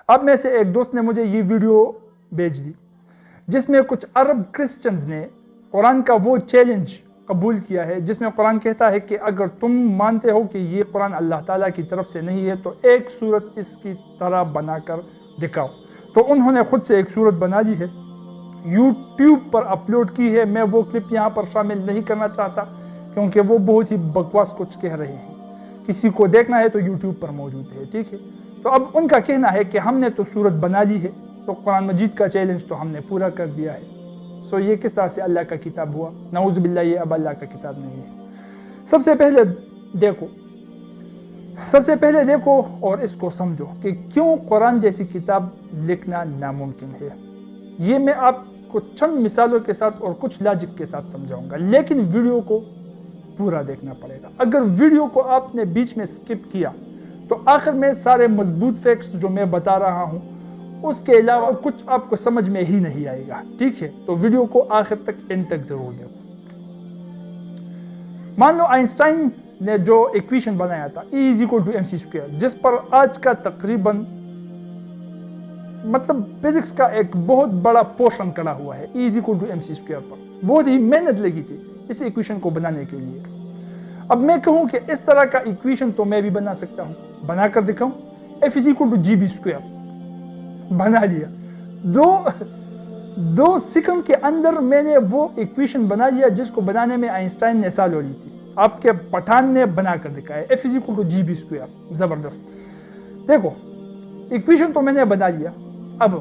اب میں سے ایک دوست نے مجھے یہ ویڈیو بھیج دی جس میں کچھ عرب کرسچنز نے قرآن کا وہ چیلنج قبول کیا ہے جس میں قرآن کہتا ہے کہ اگر تم مانتے ہو کہ یہ قرآن اللہ تعالیٰ کی طرف سے نہیں ہے تو ایک صورت اس کی طرح بنا کر دکھاؤ. تو انہوں نے خود سے ایک صورت بنا لی ہے, یوٹیوب پر اپلوڈ کی ہے. میں وہ کلپ یہاں پر شامل نہیں کرنا چاہتا کیونکہ وہ بہت ہی بکواس کچھ کہہ رہے ہیں. کسی کو دیکھنا ہے تو یوٹیوب پر موجود ہے, ٹھیک ہے. تو اب ان کا کہنا ہے کہ ہم نے تو صورت بنا لی ہے, تو قرآن مجید کا چیلنج تو ہم نے پورا کر دیا ہے. یہ کس طرح سے اللہ کا کتاب ہوا؟ نعوذ باللہ, یہ اب اللہ کا کتاب نہیں ہے. سب سے پہلے دیکھو اور اس کو سمجھو کہ کیوں قرآن جیسی کتاب لکھنا ناممکن ہے. یہ میں آپ کو چند مثالوں کے ساتھ اور کچھ لاجک کے ساتھ سمجھاؤں گا, لیکن ویڈیو کو پورا دیکھنا پڑے گا. اگر ویڈیو کو آپ نے بیچ میں سکپ کیا تو آخر میں سارے مضبوط فیکٹس جو میں بتا رہا ہوں اس کے علاوہ کچھ آپ کو سمجھ میں ہی نہیں آئے گا, ٹھیک ہے. تو ویڈیو کو آخر تک اینڈ تک ضرور دیکھو. مان لو آئنسٹائن نے جو ایکویشن بنایا تھا E=mc², جس پر آج کا تقریباً فزکس کا ایک بہت بڑا پورشن کڑا ہوا ہے E=mc² پر. بہت ہی محنت لگی تھی اس ایکویشن کو بنانے کے لیے. اب میں کہوں کہ اس طرح کا ایکویشن تو میں بھی بنا سکتا ہوں, بنا کر دکھاؤں. F=gb², بنا لیا. دو سیکنڈ کے اندر میں نے وہ ایکویشن بنا لیا جس کو بنانے میں آئنسٹائن نے سالوں لی تھی. آپ کے پٹھان نے بنا کر دکھایا F=gb². زبردست. دیکھو ایکویشن تو میں نے بنا لیا. اب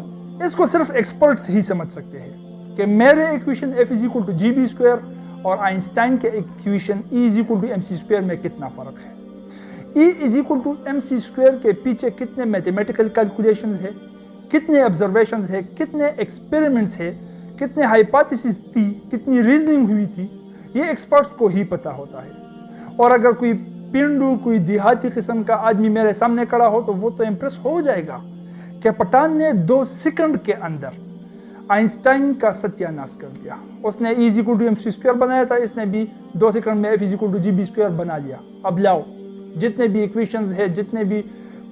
اس کو صرف ایکسپرٹس ہی سمجھ سکتے ہیں کہ میرے ایکویشن F=gb² اور آئنسٹائن کے ایکویشن E=mc² میں کتنا فرق ہے. E=mc² کے پیچھے کتنے میتھمیٹیکل کیلکولیشنز ہیں, کتنے آبزرویشنز ہیں, کتنے ایکسپیریمنٹس ہیں, کتنے ہائپوتھیسز تھی, کتنی ریزننگ ہوئی تھی, یہ ایکسپرٹس کو ہی پتہ ہوتا ہے. اور اگر کوئی پینڈو, کوئی دیہاتی قسم کا آدمی میرے سامنے کھڑا ہو تو وہ تو امپریس ہو جائے گا کہ پٹھان نے 2 سیکنڈ کے اندر آئنسٹائن کا ستیہ ناش کر دیا. اس نے E=mc² بنایا تھا, اس نے بھی 2 سیکنڈ میں F=gb² بنا لیا. اب لاؤ جتنے بھی ایکویشنز ہیں, جتنے بھی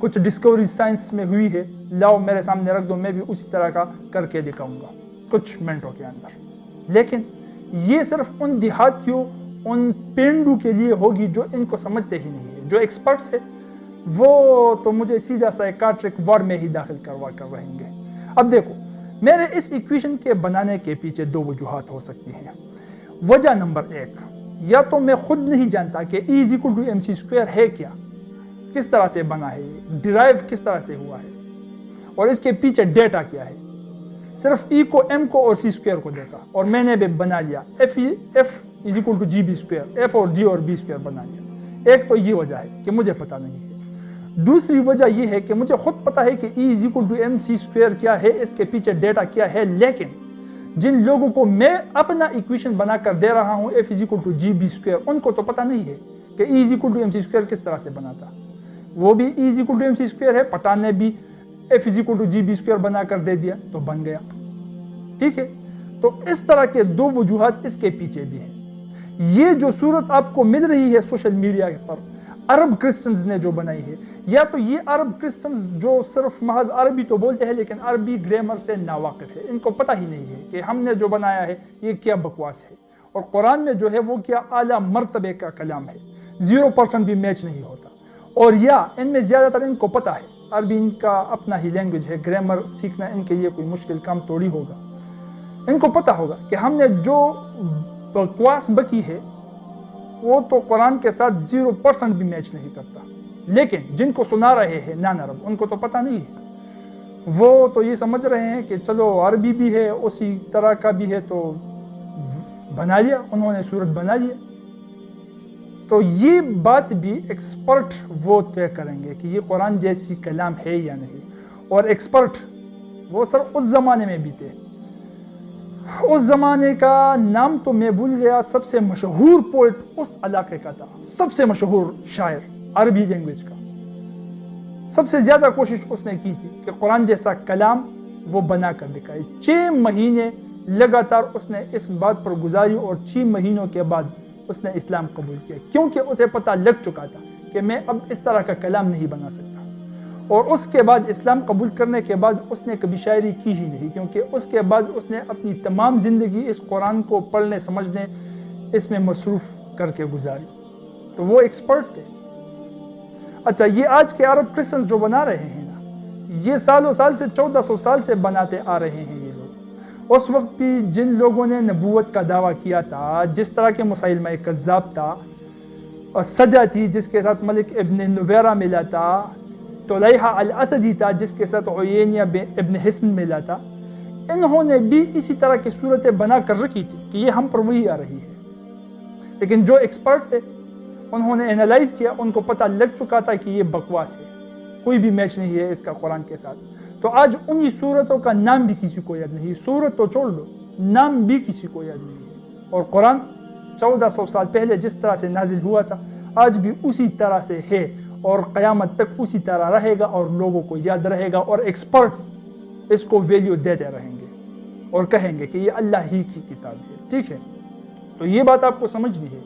کچھ ڈسکوری سائنس میں ہوئی ہے, لاؤ میرے سامنے رکھ دو, میں بھی اسی طرح کا کر کے دکھاؤں گا کچھ منٹوں کے اندر. لیکن یہ صرف ان دیہاتیوں, ان پینڈو کے لیے ہوگی جو ان کو سمجھتے ہی نہیں ہے. جو ایکسپرٹس ہیں وہ تو مجھے سیدھا سائیکاٹرک وارڈ میں ہی داخل کروا کر رہیں گے. اب دیکھو میرے اس ایکویشن کے بنانے کے پیچھے 2 وجوہات ہو سکتی ہیں. وجہ نمبر 1, یا تو میں خود نہیں جانتا کہ E=mc² ہے کیا, کس طرح سے بنا ہے, ڈیرائیو کس طرح سے ہوا ہے, اور اس کے پیچھے ڈیٹا کیا ہے. صرف E کو, M کو اور C² کو دیکھا اور میں نے بھی بنا لیا F=gb², F اور G اور B² بنا لیا. ایک تو یہ وجہ ہے کہ مجھے پتہ نہیں ہے. دوسری وجہ یہ ہے کہ مجھے خود پتہ ہے کہ E=mc² کیا ہے, اس کے پیچھے ڈیٹا کیا ہے, لیکن جن لوگوں کو میں اپنا ایکویشن بنا کر دے رہا ہوں F=gb², ان کو تو پتہ نہیں ہے کہ E=mc² کس طرح سے بنا تھا. وہ بھی E=mc² ہے, پٹھان نے بھی F=gb² بنا کر دے دیا تو بن گیا, ٹھیک ہے. تو اس طرح کے 2 وجوہات اس کے پیچھے بھی ہیں. یہ جو صورت آپ کو مل رہی ہے سوشل میڈیا پر عرب کرسچنز نے جو بنائی ہے, یا تو یہ عرب کرسچنز جو صرف محض عربی تو بولتے ہیں لیکن عربی گرامر سے ناواقف ہے, ان کو پتہ ہی نہیں ہے کہ ہم نے جو بنایا ہے یہ کیا بکواس ہے, اور قرآن میں جو ہے وہ کیا اعلیٰ مرتبے کا کلام ہے, 0% بھی میچ نہیں ہوتا. اور یا ان میں زیادہ تر ان کو پتہ ہے عربی ان کا اپنا ہی لینگویج ہے, گرامر سیکھنا ان کے لیے کوئی مشکل کام تھوڑی ہوگا. ان کو پتہ ہوگا کہ ہم نے جو بکواس بکی ہے وہ تو قرآن کے ساتھ 0% بھی میچ نہیں کرتا. لیکن جن کو سنا رہے ہیں نان عرب, ان کو تو پتہ نہیں ہے. وہ تو یہ سمجھ رہے ہیں کہ چلو عربی بھی ہے, اسی طرح کا بھی ہے, تو بنا لیا, انہوں نے صورت بنا لیا. تو یہ بات بھی ایکسپرٹ وہ طے کریں گے کہ یہ قرآن جیسی کلام ہے یا نہیں. اور ایکسپرٹ وہ صرف اس زمانے میں بھی تھے. اس زمانے کا نام تو میں بھول گیا, سب سے مشہور پوئٹ اس علاقے کا تھا, سب سے مشہور شاعر عربی لینگویج کا. سب سے زیادہ کوشش اس نے کی تھی کہ قرآن جیسا کلام وہ بنا کر دکھائے. 6 مہینے لگاتار اس نے اس بات پر گزاری اور 6 مہینوں کے بعد اس نے اسلام قبول کیا, کیونکہ اسے پتہ لگ چکا تھا کہ میں اب اس طرح کا کلام نہیں بنا سکتا. اور اس کے بعد اسلام قبول کرنے کے بعد اس نے کبھی شاعری کی ہی نہیں، کیونکہ اس کے بعد اس نے اپنی تمام زندگی اس قرآن کو پڑھنے سمجھنے اس میں مصروف کر کے گزاری، تو وہ ایکسپرٹ تھے۔ اچھا، یہ آج کے عرب کرسچنز جو بنا رہے ہیں نا، یہ سالوں سال سے 1400 سال سے بناتے آ رہے ہیں یہ لوگ۔ اس وقت بھی جن لوگوں نے نبوت کا دعویٰ کیا تھا، جس طرح کے مسیلمہ کذاب تھا، اور سجا تھی جس کے ساتھ ملک ابن نویرہ ملا تھا، طلیحہ الاسدی تھا جس کے ساتھ عیینہ ابن حصن ملا تھا، انہوں نے بھی اسی طرح کی صورتیں بنا کر رکھی تھی کہ یہ ہم پر وہی آ رہی ہے، لیکن جو ایکسپرٹ تھے انہوں نے انالائز کیا، ان کو پتہ لگ چکا تھا کہ یہ بکواس ہے، کوئی بھی میچ نہیں ہے اس کا قرآن کے ساتھ۔ تو آج انہی صورتوں کا نام بھی کسی کو یاد نہیں، صورت تو چھوڑ لو، نام بھی کسی کو یاد نہیں ہے۔ اور قرآن 1400 سال پہلے جس طرح سے نازل ہوا تھا آج بھی اسی طرح سے ہے، اور قیامت تک اسی طرح رہے گا، اور لوگوں کو یاد رہے گا، اور ایکسپرٹس اس کو ویلیو دیتے رہیں گے اور کہیں گے کہ یہ اللہ ہی کی کتاب ہے۔ ٹھیک ہے، تو یہ بات آپ کو سمجھنی ہے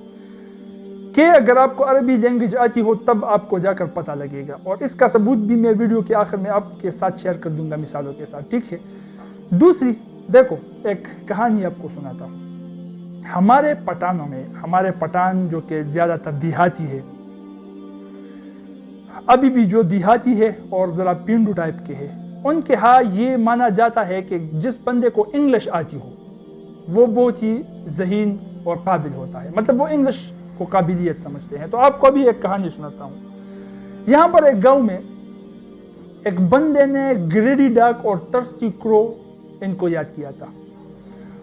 کہ اگر آپ کو عربی لینگویج آتی ہو تب آپ کو جا کر پتہ لگے گا، اور اس کا ثبوت بھی میں ویڈیو کے آخر میں آپ کے ساتھ شیئر کر دوں گا مثالوں کے ساتھ۔ ٹھیک ہے، دوسری دیکھو، ایک کہانی آپ کو سناتا ہوں۔ ہمارے پٹانوں میں، ہمارے پٹان جو کہ زیادہ تر دیہاتی ہے، ابھی بھی جو دیہاتی ہے اور ذرا پینڈو ٹائپ کے ہے، ان کے ہاں یہ مانا جاتا ہے کہ جس بندے کو انگلش آتی ہو وہ بہت ہی ذہین اور قابل ہوتا ہے، مطلب وہ انگلش کو قابلیت سمجھتے ہیں۔ تو آپ کو ابھی ایک کہانی سناتا ہوں۔ یہاں پر ایک گاؤں میں ایک بندے نے گریڈی ڈاک اور ترسٹی کرو ان کو یاد کیا تھا،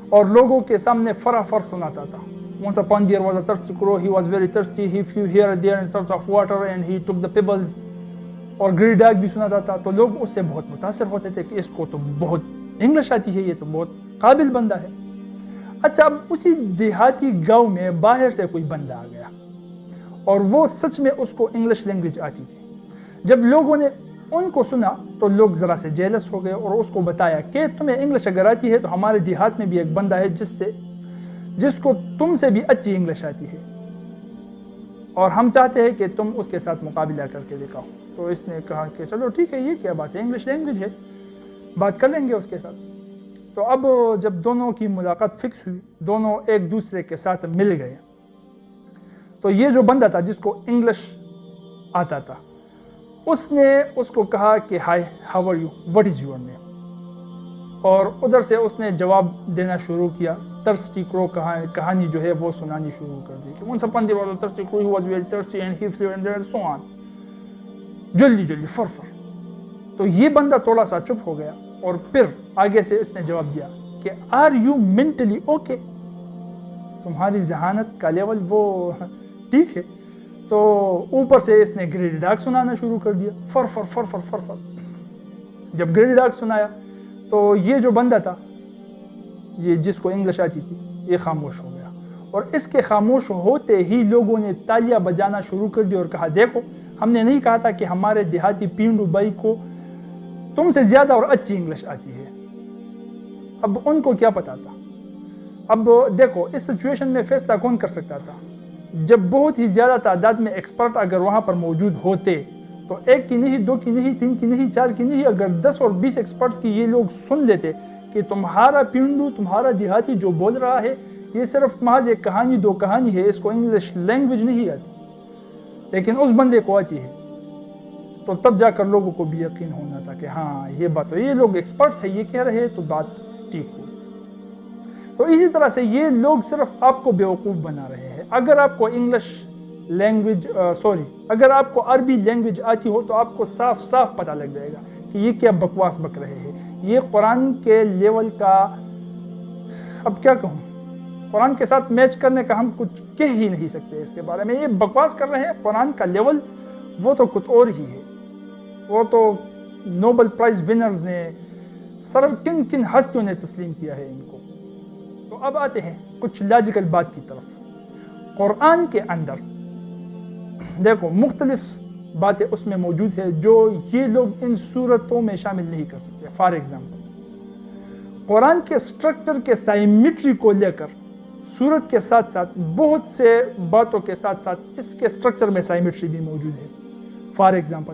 اور لوگوں کے سامنے فر سناتا تھا۔ Once upon there was a thirsty crow. He was very thirsty. He flew here and there in search of water and he took the pebbles. اور گریڈی ڈاک بھی سناتا تھا، تو لوگ اس سے بہت متاثر ہوتے تھے کہ اس کو تو بہت انگلش آتی ہے، یہ تو بہت قابل بندہ ہے۔ اچھا، اب اسی دیہاتی گاؤں میں باہر سے کوئی بندہ آ گیا اور وہ سچ میں اس کو انگلش لینگویج آتی تھی۔ جب لوگوں نے ان کو سنا تو لوگ ذرا سے جیلس ہو گئے اور اس کو بتایا کہ تمہیں انگلش اگر آتی ہے تو ہمارے دیہات میں بھی ایک بندہ ہے جس کو تم سے بھی اچھی انگلش آتی ہے، اور ہم چاہتے ہیں کہ تم اس کے ساتھ مقابلہ کر کے دکھاؤ۔ تو اس نے کہا کہ چلو ٹھیک ہے، یہ کیا بات ہے، انگلش لینگویج ہے، بات کر لیں گے اس کے ساتھ۔ تو اب جب دونوں کی ملاقات فکس ہوئی، دونوں ایک دوسرے کے ساتھ مل گئے، تو یہ جو بندہ تھا جس کو انگلش آتا تھا اس نے اس کو کہا کہ hi how are you, what is your name, اور ادھر سے اس نے جواب دینا شروع کیا۔ ترسٹی کرو کہانی جو ہے وہ سنانی شروع کر دی کہ once upon there was a thirsty crow, he was very thirsty and he flew and there so on، جلدی فر۔ تو یہ بندہ تھوڑا سا چپ ہو گیا اور پھر آگے سے اس نے جواب دیا کہ آر یو مینٹلی اوکے، تمہاری ذہانت کا لیول وہ ٹھیک ہے؟ تو اوپر سے اس نے گریڈی ڈاک سنانا شروع کر دیا، فر۔ جب گریڈی ڈاک سنایا تو یہ جو بندہ تھا، یہ جس کو انگلش آتی تھی، یہ خاموش ہو گیا، اور اس کے خاموش ہوتے ہی لوگوں نے تالیاں بجانا شروع کر دی اور کہا دیکھو، ہم نے نہیں کہا تھا کہ ہمارے دیہاتی پینڈو بھائی کو تم سے زیادہ اور اچھی انگلش آتی ہے۔ اب ان کو کیا پتا تھا؟ اب دیکھو، اس سچویشن میں فیصلہ کون کر سکتا تھا؟ جب بہت ہی زیادہ تعداد میں ایکسپرٹ اگر وہاں پر موجود ہوتے تو ایک کی نہیں، دو کی نہیں، تین کی نہیں، چار کی نہیں، اگر 10 اور 20 ایکسپرٹس کی یہ لوگ سن لیتے کہ تمہارا پینڈو، تمہارا دیہاتی جو بول رہا ہے یہ صرف محض ایک کہانی، دو کہانی ہے، اس کو انگلش لینگویج نہیں آتی لیکن اس بندے کو آتی ہے، تو تب جا کر لوگوں کو بھی یقین ہونا تھا کہ ہاں یہ بات، یہ لوگ ایکسپرٹس ہیں، یہ کہہ رہے ہیں تو بات ٹھیک ہوئی۔ تو اسی طرح سے یہ لوگ صرف آپ کو بیوقوف بنا رہے ہیں۔ اگر آپ کو اگر آپ کو عربی لینگویج آتی ہو تو آپ کو صاف پتہ لگ جائے گا کہ یہ کیا بکواس بک رہے ہیں، یہ قرآن کے لیول کا، اب کیا کہوں، قرآن کے ساتھ میچ کرنے کا ہم کچھ کہہ ہی نہیں سکتے اس کے بارے میں، یہ بکواس کر رہے ہیں۔ قرآن کا لیول وہ تو کچھ اور ہی ہے، وہ تو نوبل پرائز ونرز نے، کن ہستیوں نے تسلیم کیا ہے ان کو۔ تو اب آتے ہیں کچھ لاجیکل بات کی طرف۔ قرآن کے اندر دیکھو مختلف باتیں اس میں موجود ہے جو یہ لوگ ان صورتوں میں شامل نہیں کر سکتے۔ فار ایگزامپل، قرآن کے سٹرکچر کے سائمیٹری کو لے کر صورت کے ساتھ ساتھ بہت سے باتوں کے ساتھ ساتھ اس کے سٹرکچر میں سائمیٹری بھی موجود ہے۔ For example,